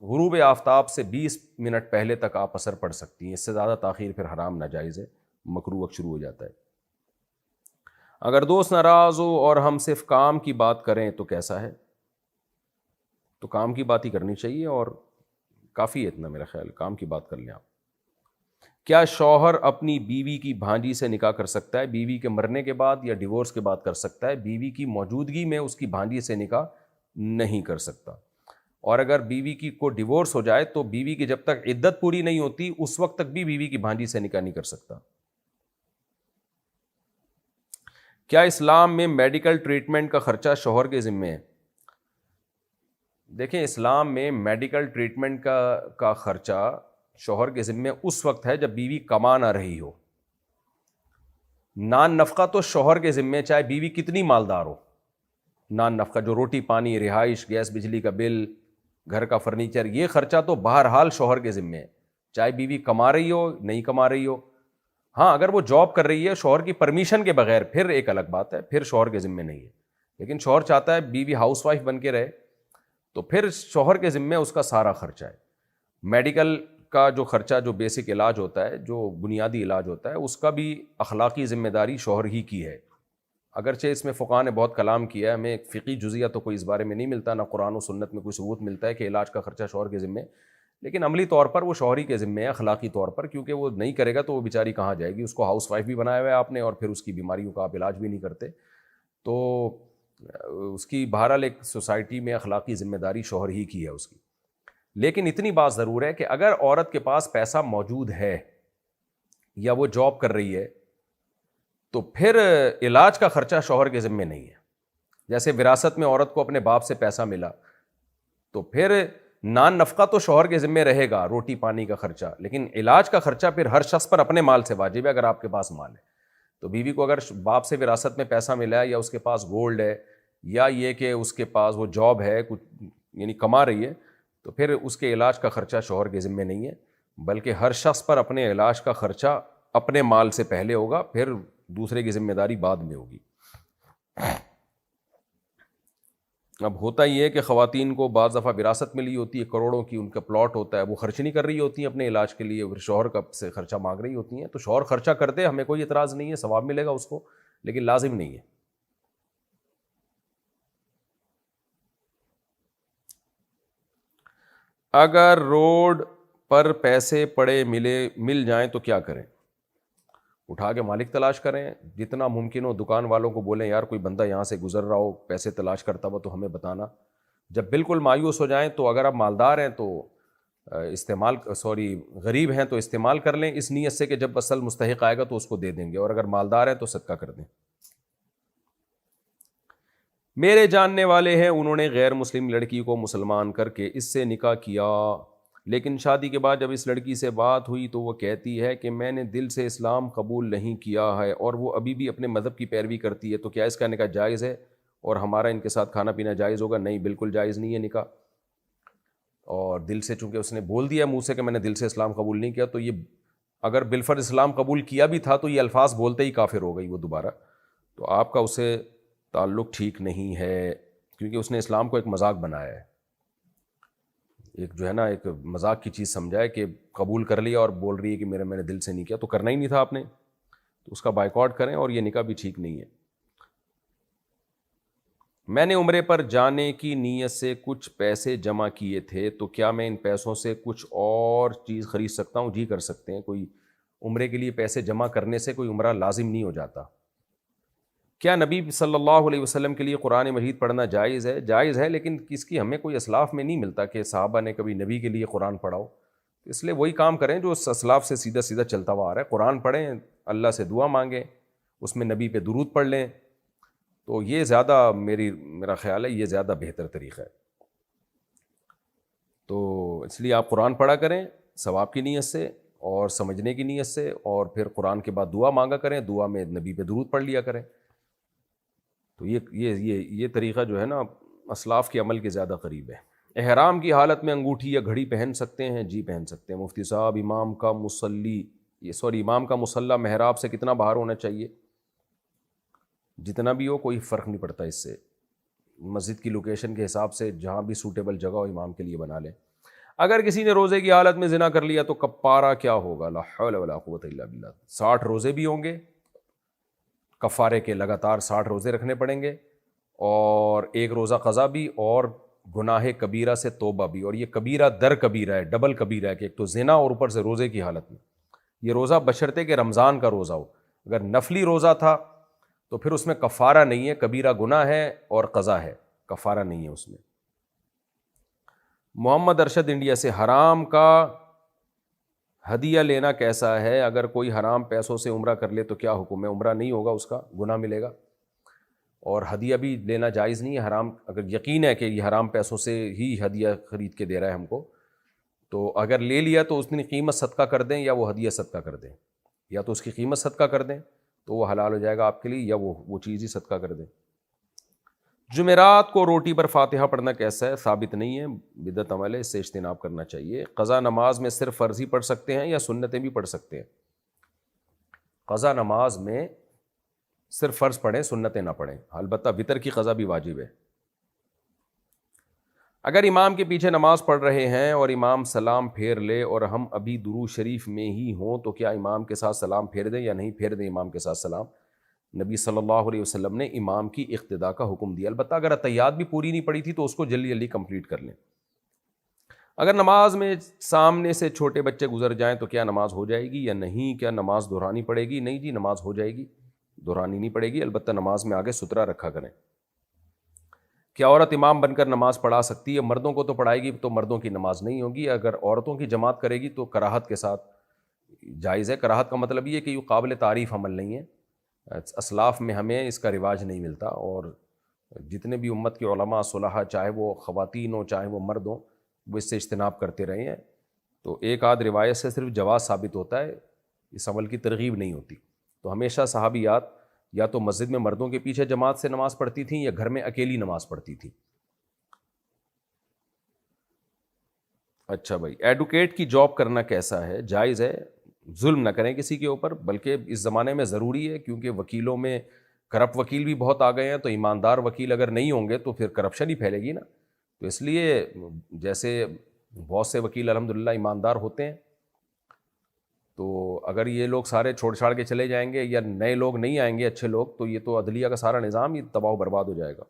غروب آفتاب سے 20 منٹ پہلے تک آپ عصر پڑھ سکتی ہیں، اس سے زیادہ تاخیر پھر حرام ناجائز ہے، مکروہ وقت شروع ہو جاتا ہے۔ اگر دوست ناراض ہو اور ہم صرف کام کی بات کریں تو کیسا ہے؟ تو کام کی بات ہی کرنی چاہیے، اور کافی ہے اتنا، میرا خیال کام کی بات کر لیں آپ۔ کیا شوہر اپنی بیوی کی بھانجی سے نکاح کر سکتا ہے؟ بیوی کے مرنے کے بعد یا ڈیورس کے بعد کر سکتا ہے، بیوی کی موجودگی میں اس کی بھانجی سے نکاح نہیں کر سکتا، اور اگر بیوی کی کو ڈیورس ہو جائے تو بیوی کی جب تک عدت پوری نہیں ہوتی اس وقت تک بھی بیوی کی بھانجی سے نکاح نہیں کر سکتا۔ کیا اسلام میں میڈیکل ٹریٹمنٹ کا خرچہ شوہر کے ذمے ہے؟ دیکھیں اسلام میں میڈیکل ٹریٹمنٹ کا خرچہ شوہر کے ذمے اس وقت ہے جب بیوی کما نہ رہی ہو. نان نفقہ تو شوہر کے ذمے چاہے بیوی کتنی مالدار ہو. نان نفقہ جو روٹی پانی رہائش گیس بجلی کا بل گھر کا فرنیچر یہ خرچہ تو بہرحال شوہر کے ذمے ہے چاہے بیوی کما رہی ہو نہیں کما رہی ہو. ہاں اگر وہ جاب کر رہی ہے شوہر کی پرمیشن کے بغیر پھر ایک الگ بات ہے, پھر شوہر کے ذمے نہیں ہے. لیکن شوہر چاہتا ہے بیوی ہاؤس وائف بن کے رہے تو پھر شوہر کے ذمے اس کا سارا خرچہ ہے. میڈیکل کا جو خرچہ جو بیسک علاج ہوتا ہے جو بنیادی علاج ہوتا ہے اس کا بھی اخلاقی ذمہ داری شوہر ہی کی ہے. اگرچہ اس میں فقہاء نے بہت کلام کیا ہے, ہمیں ایک فقہی جزیہ تو کوئی اس بارے میں نہیں ملتا, نہ قرآن و سنت میں کوئی ثبوت ملتا ہے کہ علاج کا خرچہ شوہر کے ذمے, لیکن عملی طور پر وہ شوہر ہی کے ذمے ہے اخلاقی طور پر, کیونکہ وہ نہیں کرے گا تو وہ بیچاری کہاں جائے گی. اس کو ہاؤس وائف بھی بنایا ہوا ہے آپ نے اور پھر اس کی بیماریوں کا آپ علاج بھی نہیں کرتے, تو اس کی بہرحال ایک سوسائٹی میں اخلاقی ذمہ داری شوہر ہی کی ہے اس کی. لیکن اتنی بات ضرور ہے کہ اگر عورت کے پاس پیسہ موجود ہے یا وہ جاب کر رہی ہے تو پھر علاج کا خرچہ شوہر کے ذمے نہیں ہے. جیسے وراثت میں عورت کو اپنے باپ سے پیسہ ملا تو پھر نان نفقہ تو شوہر کے ذمے رہے گا, روٹی پانی کا خرچہ, لیکن علاج کا خرچہ پھر ہر شخص پر اپنے مال سے واجب ہے. اگر آپ کے پاس مال ہے تو بیوی کو اگر باپ سے وراثت میں پیسہ ملا ہے یا اس کے پاس گولڈ ہے یا یہ کہ اس کے پاس وہ جاب ہے کچھ یعنی کما رہی ہے تو پھر اس کے علاج کا خرچہ شوہر کے ذمے نہیں ہے, بلکہ ہر شخص پر اپنے علاج کا خرچہ اپنے مال سے پہلے ہوگا, پھر دوسرے کی ذمہ داری بعد میں ہوگی. اب ہوتا یہ ہے کہ خواتین کو بعض دفعہ وراثت ملی ہوتی ہے کروڑوں کی, ان کا پلاٹ ہوتا ہے, وہ خرچ نہیں کر رہی ہوتی ہیں اپنے علاج کے لیے, پھر شوہر کا سے خرچہ مانگ رہی ہوتی ہیں. تو شوہر خرچہ کر دے, ہمیں کوئی اعتراض نہیں ہے, ثواب ملے گا اس کو, لیکن لازم نہیں ہے. اگر روڈ پر پیسے پڑے مل جائیں تو کیا کریں؟ اٹھا کے مالک تلاش کریں, جتنا ممکن ہو دکان والوں کو بولیں یار کوئی بندہ یہاں سے گزر رہا ہو پیسے تلاش کرتا ہوا تو ہمیں بتانا. جب بالکل مایوس ہو جائیں تو اگر آپ مالدار ہیں تو غریب ہیں تو استعمال کر لیں اس نیت سے کہ جب اصل مستحق آئے گا تو اس کو دے دیں گے, اور اگر مالدار ہیں تو صدقہ کر دیں. میرے جاننے والے ہیں انہوں نے غیر مسلم لڑکی کو مسلمان کر کے اس سے نکاح کیا, لیکن شادی کے بعد جب اس لڑکی سے بات ہوئی تو وہ کہتی ہے کہ میں نے دل سے اسلام قبول نہیں کیا ہے اور وہ ابھی بھی اپنے مذہب کی پیروی کرتی ہے, تو کیا اس کا نکاح جائز ہے اور ہمارا ان کے ساتھ کھانا پینا جائز ہوگا؟ نہیں, بالکل جائز نہیں ہے نکاح. اور دل سے چونکہ اس نے بول دیا منہ سے کہ میں نے دل سے اسلام قبول نہیں کیا, تو یہ اگر بالفرض اسلام قبول کیا بھی تھا تو یہ الفاظ بولتے ہی کافر ہو گئی وہ دوبارہ, تو آپ کا اسے تعلق ٹھیک نہیں ہے, کیونکہ اس نے اسلام کو ایک مذاق بنایا ہے, ایک جو ہے نا ایک مذاق کی چیز سمجھا ہے کہ قبول کر لیا اور بول رہی ہے کہ میں نے دل سے نہیں کیا, تو کرنا ہی نہیں تھا آپ نے, تو اس کا بائیکاٹ کریں, اور یہ نکاح بھی ٹھیک نہیں ہے. میں نے عمرے پر جانے کی نیت سے کچھ پیسے جمع کیے تھے, تو کیا میں ان پیسوں سے کچھ اور چیز خرید سکتا ہوں؟ جی کر سکتے ہیں. کوئی عمرے کے لیے پیسے جمع کرنے سے کوئی عمرہ لازم نہیں ہو جاتا. کیا نبی صلی اللہ علیہ وسلم کے لیے قرآن مجید پڑھنا جائز ہے؟ جائز ہے, لیکن کس کی ہمیں کوئی اسلاف میں نہیں ملتا کہ صحابہ نے کبھی نبی کے لیے قرآن پڑھاؤ, اس لیے وہی کام کریں جو اس اسلاف سے سیدھا سیدھا چلتا ہوا آ رہا ہے. قرآن پڑھیں, اللہ سے دعا مانگیں, اس میں نبی پہ درود پڑھ لیں, تو یہ زیادہ میرا خیال ہے یہ زیادہ بہتر طریقہ ہے. تو اس لیے آپ قرآن پڑھا کریں ثواب کی نیت سے اور سمجھنے کی نیت سے, اور پھر قرآن کے بعد دعا مانگا کریں, دعا میں نبی پہ درود پڑھ لیا کریں. تو یہ طریقہ جو ہے نا اسلاف کے عمل کے زیادہ قریب ہے. احرام کی حالت میں انگوٹھی یا گھڑی پہن سکتے ہیں؟ جی پہن سکتے ہیں. مفتی صاحب امام کا مصلی محراب سے کتنا باہر ہونا چاہیے؟ جتنا بھی ہو, کوئی فرق نہیں پڑتا اس سے, مسجد کی لوکیشن کے حساب سے جہاں بھی سوٹیبل جگہ ہو امام کے لیے بنا لیں. اگر کسی نے روزے کی حالت میں زنا کر لیا تو کفارہ کیا ہوگا؟ لا حول ولا قوت الا باللہ. 60 روزے بھی ہوں گے کفارے کے, لگاتار 60 روزے رکھنے پڑیں گے, اور ایک روزہ قضا بھی, اور گناہ کبیرہ سے توبہ بھی. اور یہ کبیرہ در کبیرہ ہے, ڈبل کبیرہ ہے کہ ایک تو زنا اور اوپر سے روزے کی حالت میں. یہ روزہ بشرطے کہ رمضان کا روزہ ہو. اگر نفلی روزہ تھا تو پھر اس میں کفارہ نہیں ہے, کبیرہ گناہ ہے اور قضا ہے, کفارہ نہیں ہے اس میں. محمد ارشد انڈیا سے, حرام کا ہدیہ لینا کیسا ہے؟ اگر کوئی حرام پیسوں سے عمرہ کر لے تو کیا حکم ہے؟ عمرہ نہیں ہوگا, اس کا گناہ ملے گا. اور ہدیہ بھی لینا جائز نہیں ہے، حرام، اگر یقین ہے کہ یہ حرام پیسوں سے ہی ہدیہ خرید کے دے رہا ہے ہم کو، تو اگر لے لیا تو اس کی قیمت صدقہ کر دیں یا وہ ہدیہ صدقہ کر دیں، یا تو اس کی قیمت صدقہ کر دیں تو وہ حلال ہو جائے گا آپ کے لیے، یا وہ چیز ہی صدقہ کر دیں۔ جمعرات کو روٹی پر فاتحہ پڑھنا کیسا ہے؟ ثابت نہیں ہے، بدعت عمل ہے، اس سے اجتناب کرنا چاہیے۔ قضا نماز میں صرف فرض ہی پڑھ سکتے ہیں یا سنتیں بھی پڑھ سکتے ہیں؟ قضا نماز میں صرف فرض پڑھیں، سنتیں نہ پڑھیں، البتہ وتر کی قضا بھی واجب ہے۔ اگر امام کے پیچھے نماز پڑھ رہے ہیں اور امام سلام پھیر لے اور ہم ابھی درود شریف میں ہی ہوں تو کیا امام کے ساتھ سلام پھیر دیں یا نہیں پھیر دیں امام کے ساتھ سلام؟ نبی صلی اللہ علیہ وسلم نے امام کی اقتداء کا حکم دیا، البتہ اگر اتحیات بھی پوری نہیں پڑی تھی تو اس کو جلدی جلدی کمپلیٹ کر لیں۔ اگر نماز میں سامنے سے چھوٹے بچے گزر جائیں تو کیا نماز ہو جائے گی یا نہیں؟ کیا نماز دہرانی پڑے گی؟ نہیں جی، نماز ہو جائے گی، دہرانی نہیں پڑے گی، البتہ نماز میں آگے سترا رکھا کریں۔ کیا عورت امام بن کر نماز پڑھا سکتی ہے؟ مردوں کو تو پڑھائے گی تو مردوں کی نماز نہیں ہوگی، اگر عورتوں کی جماعت کرے گی تو کراہت کے ساتھ جائز ہے۔ کراہت کا مطلب یہ کہ یہ قابل تعریف عمل نہیں ہے، اسلاف میں ہمیں اس کا رواج نہیں ملتا، اور جتنے بھی امت کے علماء صلحاء، چاہے وہ خواتین ہوں چاہے وہ مرد ہوں، وہ اس سے اجتناب کرتے رہے ہیں۔ تو ایک آدھ روایت سے صرف جواز ثابت ہوتا ہے، اس عمل کی ترغیب نہیں ہوتی۔ تو ہمیشہ صحابیات یا تو مسجد میں مردوں کے پیچھے جماعت سے نماز پڑھتی تھیں یا گھر میں اکیلی نماز پڑھتی تھیں۔ اچھا بھائی، ایڈوکیٹ کی جاب کرنا کیسا ہے؟ جائز ہے، ظلم نہ کریں کسی کے اوپر، بلکہ اس زمانے میں ضروری ہے، کیونکہ وکیلوں میں کرپٹ وکیل بھی بہت آ گئے ہیں، تو ایماندار وکیل اگر نہیں ہوں گے تو پھر کرپشن ہی پھیلے گی نا۔ تو اس لیے جیسے بہت سے وکیل الحمدللہ ایماندار ہوتے ہیں، تو اگر یہ لوگ سارے چھوڑ چھاڑ کے چلے جائیں گے یا نئے لوگ نہیں آئیں گے اچھے لوگ، تو یہ تو عدلیہ کا سارا نظام ہی تباہ و برباد ہو جائے گا۔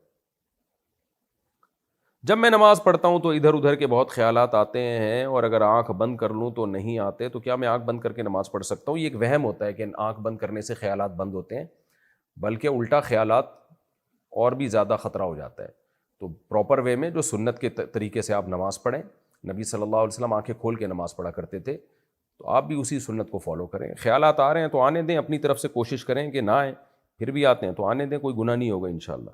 جب میں نماز پڑھتا ہوں تو ادھر ادھر کے بہت خیالات آتے ہیں، اور اگر آنکھ بند کر لوں تو نہیں آتے، تو کیا میں آنکھ بند کر کے نماز پڑھ سکتا ہوں؟ یہ ایک وہم ہوتا ہے کہ آنکھ بند کرنے سے خیالات بند ہوتے ہیں، بلکہ الٹا خیالات اور بھی زیادہ خطرہ ہو جاتا ہے۔ تو پراپر وے میں جو سنت کے طریقے سے آپ نماز پڑھیں، نبی صلی اللہ علیہ وسلم آنکھیں کھول کے نماز پڑھا کرتے تھے، تو آپ بھی اسی سنت کو فالو کریں۔ خیالات آ رہے ہیں تو آنے دیں، اپنی طرف سے کوشش کریں کہ نہ آئیں، پھر بھی آتے ہیں تو آنے دیں، کوئی گناہ نہیں ہوگا انشاءاللہ۔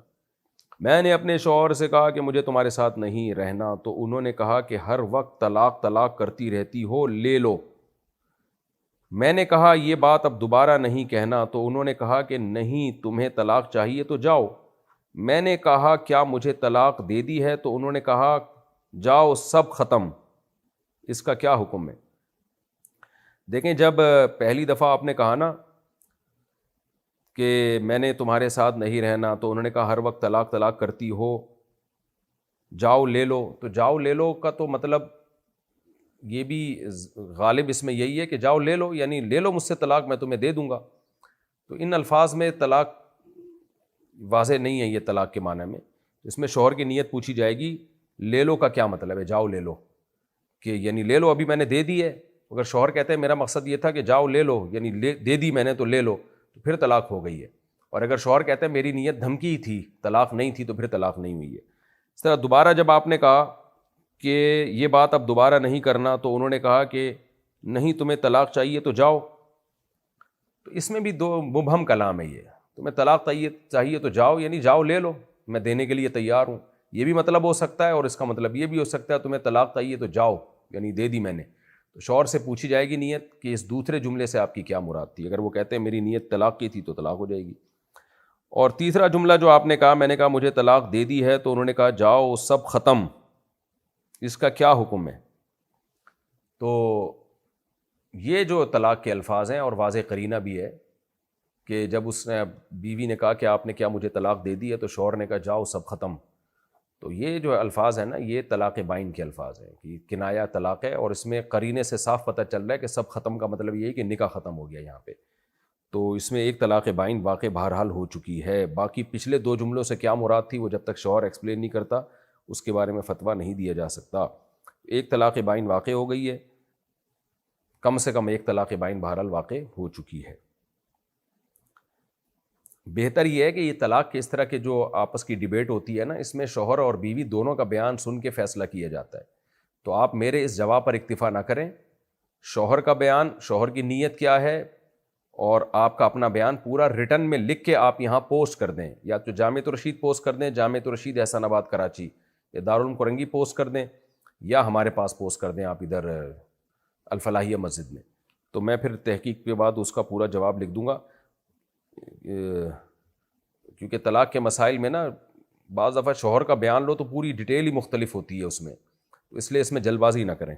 میں نے اپنے شوہر سے کہا کہ مجھے تمہارے ساتھ نہیں رہنا، تو انہوں نے کہا کہ ہر وقت طلاق طلاق کرتی رہتی ہو، لے لو۔ میں نے کہا یہ بات اب دوبارہ نہیں کہنا، تو انہوں نے کہا کہ نہیں، تمہیں طلاق چاہیے تو جاؤ۔ میں نے کہا کیا مجھے طلاق دے دی ہے؟ تو انہوں نے کہا جاؤ، سب ختم، اس کا کیا حکم ہے؟ دیکھیں، جب پہلی دفعہ آپ نے کہا نا کہ میں نے تمہارے ساتھ نہیں رہنا، تو انہوں نے کہا ہر وقت طلاق طلاق کرتی ہو، جاؤ لے لو، تو جاؤ لے لو کا تو مطلب یہ بھی غالب اس میں یہی ہے کہ جاؤ لے لو، یعنی لے لو مجھ سے طلاق، میں تمہیں دے دوں گا۔ تو ان الفاظ میں طلاق واضح نہیں ہے، یہ طلاق کے معنی میں۔ اس میں شوہر کی نیت پوچھی جائے گی، لے لو کا کیا مطلب ہے؟ جاؤ لے لو کہ یعنی لے لو، ابھی میں نے دے دی ہے۔ اگر شوہر کہتے ہیں میرا مقصد یہ تھا کہ جاؤ لے لو، یعنی دے دی میں نے تو لے لو، تو پھر طلاق ہو گئی ہے۔ اور اگر شوہر کہتے ہیں میری نیت دھمکی تھی، طلاق نہیں تھی، تو پھر طلاق نہیں ہوئی ہے۔ اس طرح دوبارہ جب آپ نے کہا کہ یہ بات اب دوبارہ نہیں کرنا، تو انہوں نے کہا کہ نہیں، تمہیں طلاق چاہیے تو جاؤ، تو اس میں بھی دو مبہم کلام ہے۔ یہ تمہیں طلاق چاہیے تو جاؤ، یعنی جاؤ لے لو، میں دینے کے لیے تیار ہوں، یہ بھی مطلب ہو سکتا ہے، اور اس کا مطلب یہ بھی ہو سکتا ہے تمہیں طلاق چاہیے تو جاؤ، یعنی دے دی میں نے۔ تو شوہر سے پوچھی جائے گی نیت کہ اس دوسرے جملے سے آپ کی کیا مراد تھی۔ اگر وہ کہتے ہیں میری نیت طلاق کی تھی تو طلاق ہو جائے گی۔ اور تیسرا جملہ جو آپ نے کہا، میں نے کہا مجھے طلاق دے دی ہے، تو انہوں نے کہا جاؤ، سب ختم، اس کا کیا حکم ہے؟ تو یہ جو طلاق کے الفاظ ہیں، اور واضح قرینہ بھی ہے کہ جب اس نے بیوی نے کہا کہ آپ نے کیا مجھے طلاق دے دی ہے، تو شوہر نے کہا جاؤ، سب ختم۔ تو یہ جو الفاظ ہیں نا، یہ طلاق بائن کے الفاظ ہیں کہ کنایا طلاق ہے، اور اس میں قرینے سے صاف پتہ چل رہا ہے کہ سب ختم کا مطلب یہ ہے کہ نکاح ختم ہو گیا یہاں پہ۔ تو اس میں ایک طلاق بائن واقع بہرحال ہو چکی ہے۔ باقی پچھلے دو جملوں سے کیا مراد تھی، وہ جب تک شوہر ایکسپلین نہیں کرتا اس کے بارے میں فتویٰ نہیں دیا جا سکتا۔ ایک طلاق بائن واقع ہو گئی ہے، کم سے کم ایک طلاق بائن بہرحال واقع ہو چکی ہے۔ بہتر یہ ہے کہ یہ طلاق کے اس طرح کے جو آپس کی ڈیبیٹ ہوتی ہے نا، اس میں شوہر اور بیوی دونوں کا بیان سن کے فیصلہ کیا جاتا ہے۔ تو آپ میرے اس جواب پر اکتفا نہ کریں، شوہر کا بیان، شوہر کی نیت کیا ہے، اور آپ کا اپنا بیان پورا ریٹن میں لکھ کے آپ یہاں پوسٹ کر دیں، یا تو جامعۃ الرشید پوسٹ کر دیں، جامعۃ الرشید احسان آباد کراچی، یا دارالعلوم کرنگی پوسٹ کر دیں، یا ہمارے پاس پوسٹ کر دیں آپ ادھر الفلاحیہ مسجد میں، تو میں پھر تحقیق کے بعد اس کا پورا جواب لکھ دوں گا، کیونکہ طلاق کے مسائل میں نا بعض دفعہ شوہر کا بیان لو تو پوری ڈیٹیل ہی مختلف ہوتی ہے اس میں، تو اس لیے اس میں جلد بازی نہ کریں۔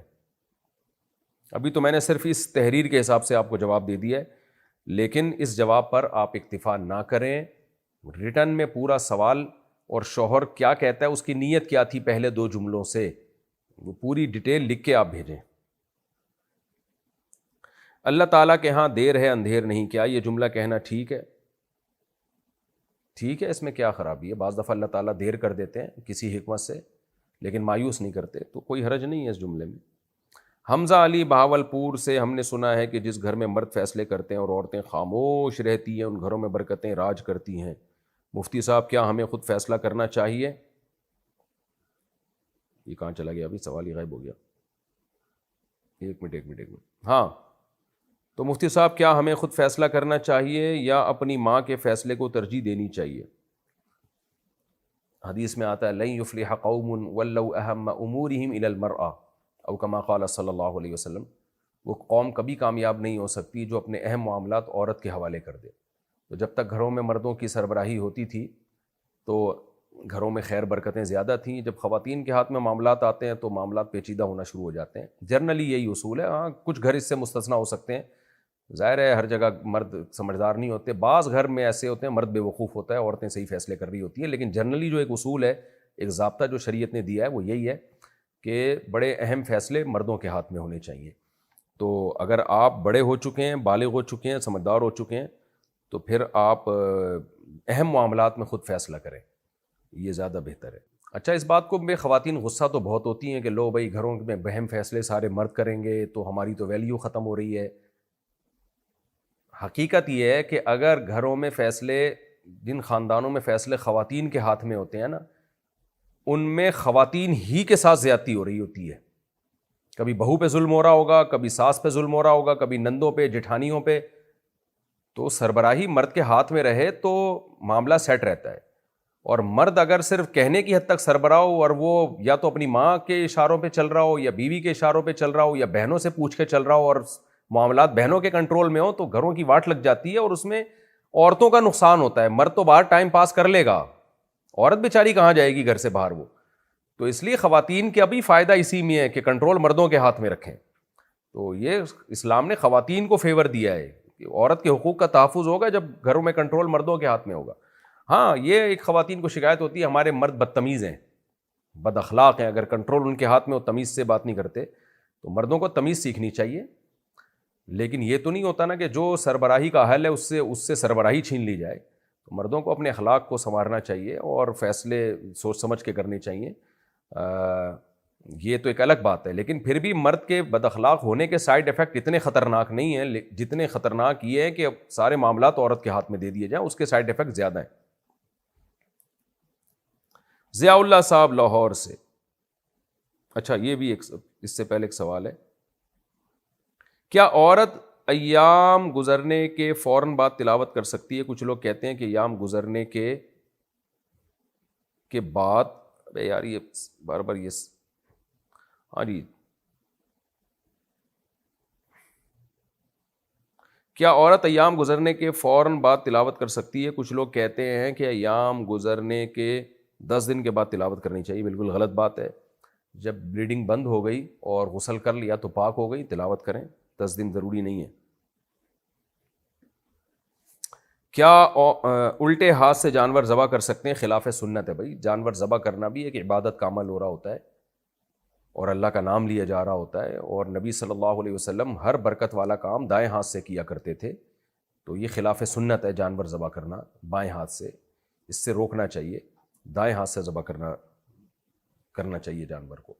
ابھی تو میں نے صرف اس تحریر کے حساب سے آپ کو جواب دے دیا ہے، لیکن اس جواب پر آپ اکتفا نہ کریں، ریٹن میں پورا سوال اور شوہر کیا کہتا ہے، اس کی نیت کیا تھی پہلے 2 جملوں سے، وہ پوری ڈیٹیل لکھ کے آپ بھیجیں۔ اللہ تعالیٰ کے ہاں دیر ہے اندھیر نہیں، کیا یہ جملہ کہنا ٹھیک ہے؟ ٹھیک ہے، اس میں کیا خرابی ہے؟ بعض دفعہ اللہ تعالیٰ دیر کر دیتے ہیں کسی حکمت سے، لیکن مایوس نہیں کرتے، تو کوئی حرج نہیں ہے اس جملے میں۔ حمزہ علی بہاولپور سے، ہم نے سنا ہے کہ جس گھر میں مرد فیصلے کرتے ہیں اور عورتیں خاموش رہتی ہیں، ان گھروں میں برکتیں راج کرتی ہیں۔ مفتی صاحب کیا ہمیں خود فیصلہ کرنا چاہیے؟ یہ کہاں چلا گیا؟ ابھی سوال ہی غائب ہو گیا۔ ایک منٹ۔ ہاں، تو مفتی صاحب کیا ہمیں خود فیصلہ کرنا چاہیے یا اپنی ماں کے فیصلے کو ترجیح دینی چاہیے؟ حدیث میں آتا ہے لن یفلح قوم ولوا اہم امورہم الی المرأة او کما قال صلی اللہ علیہ وسلم، وہ قوم کبھی کامیاب نہیں ہو سکتی جو اپنے اہم معاملات عورت کے حوالے کر دے۔ تو جب تک گھروں میں مردوں کی سربراہی ہوتی تھی تو گھروں میں خیر برکتیں زیادہ تھیں، جب خواتین کے ہاتھ میں معاملات آتے ہیں تو معاملات پیچیدہ ہونا شروع ہو جاتے ہیں۔ جنرلی یہی اصول ہے، ہاں کچھ گھر اس سے مستثنیٰ ہو سکتے ہیں، ظاہر ہے ہر جگہ مرد سمجھدار نہیں ہوتے، بعض گھر میں ایسے ہوتے ہیں مرد بے وقوف ہوتا ہے، عورتیں صحیح فیصلے کر رہی ہوتی ہیں، لیکن جنرلی جو ایک اصول ہے، ایک ضابطہ جو شریعت نے دیا ہے وہ یہی ہے کہ بڑے اہم فیصلے مردوں کے ہاتھ میں ہونے چاہیے۔ تو اگر آپ بڑے ہو چکے ہیں، بالغ ہو چکے ہیں، سمجھدار ہو چکے ہیں، تو پھر آپ اہم معاملات میں خود فیصلہ کریں، یہ زیادہ بہتر ہے۔ اچھا، اس بات کو میں خواتین غصہ تو بہت ہوتی ہیں کہ لو بھائی گھروں میں اہم فیصلے سارے مرد کریں گے تو ہماری تو ویلیو ختم ہو رہی ہے۔ حقیقت یہ ہے کہ اگر گھروں میں فیصلے، جن خاندانوں میں فیصلے خواتین کے ہاتھ میں ہوتے ہیں نا، ان میں خواتین ہی کے ساتھ زیادتی ہو رہی ہوتی ہے، کبھی بہو پہ ظلم ہو رہا ہوگا، کبھی ساس پہ ظلم ہو رہا ہوگا، کبھی نندوں پہ، جٹھانیوں پہ۔ تو سربراہی مرد کے ہاتھ میں رہے تو معاملہ سیٹ رہتا ہے، اور مرد اگر صرف کہنے کی حد تک سربراہ ہو اور وہ یا تو اپنی ماں کے اشاروں پہ چل رہا ہو یا بیوی کے اشاروں پہ چل رہا ہو یا بہنوں سے پوچھ کے چل رہا ہو اور معاملات بہنوں کے کنٹرول میں ہو، تو گھروں کی واٹ لگ جاتی ہے اور اس میں عورتوں کا نقصان ہوتا ہے۔ مرد تو باہر ٹائم پاس کر لے گا، عورت بیچاری کہاں جائے گی گھر سے باہر وہ؟ تو اس لیے خواتین کا بھی فائدہ اسی میں ہے کہ کنٹرول مردوں کے ہاتھ میں رکھیں۔ تو یہ اسلام نے خواتین کو فیور دیا ہے کہ عورت کے حقوق کا تحفظ ہوگا جب گھروں میں کنٹرول مردوں کے ہاتھ میں ہوگا۔ ہاں، یہ ایک خواتین کو شکایت ہوتی ہے ہمارے مرد بدتمیز ہیں، بد اخلاق ہیں، اگر کنٹرول ان کے ہاتھ میں وہ تمیز سے بات نہیں کرتے، تو مردوں کو تمیز سیکھنی چاہیے۔ لیکن یہ تو نہیں ہوتا نا کہ جو سربراہی کا حل ہے اس سے سربراہی چھین لی جائے۔ تو مردوں کو اپنے اخلاق کو سنوارنا چاہیے اور فیصلے سوچ سمجھ کے کرنے چاہیے۔ یہ تو ایک الگ بات ہے، لیکن پھر بھی مرد کے بد اخلاق ہونے کے سائیڈ ایفیکٹ اتنے خطرناک نہیں ہیں جتنے خطرناک یہ ہے کہ سارے معاملات عورت کے ہاتھ میں دے دیے جائیں، اس کے سائیڈ ایفیکٹ زیادہ ہیں۔ ضیاء اللہ صاحب لاہور سے، اچھا یہ بھی ایک اس سے پہلے ایک سوال ہے، کیا عورت ایام گزرنے کے فوراً بعد تلاوت کر سکتی ہے؟ کچھ لوگ کہتے ہیں کہ ایام گزرنے کے بعد، ابے یار یہ بار بار یہ، ہاں جی، کیا عورت ایام گزرنے کے فوراً بعد تلاوت کر سکتی ہے؟ کچھ لوگ کہتے ہیں کہ ایام گزرنے کے 10 دن کے بعد تلاوت کرنی چاہیے۔ بالکل غلط بات ہے، جب بلیڈنگ بند ہو گئی اور غسل کر لیا تو پاک ہو گئی، تلاوت کریں، 10 دن ضروری نہیں ہے۔ کیا الٹے ہاتھ سے جانور ذبح کر سکتے ہیں؟ خلاف سنت ہے بھائی، جانور ذبح کرنا بھی ایک عبادت کا عمل ہو رہا ہوتا ہے اور اللہ کا نام لیا جا رہا ہوتا ہے، اور نبی صلی اللہ علیہ وسلم ہر برکت والا کام دائیں ہاتھ سے کیا کرتے تھے، تو یہ خلاف سنت ہے جانور ذبح کرنا بائیں ہاتھ سے، اس سے روکنا چاہیے، دائیں ہاتھ سے ذبح کرنا چاہیے جانور کو۔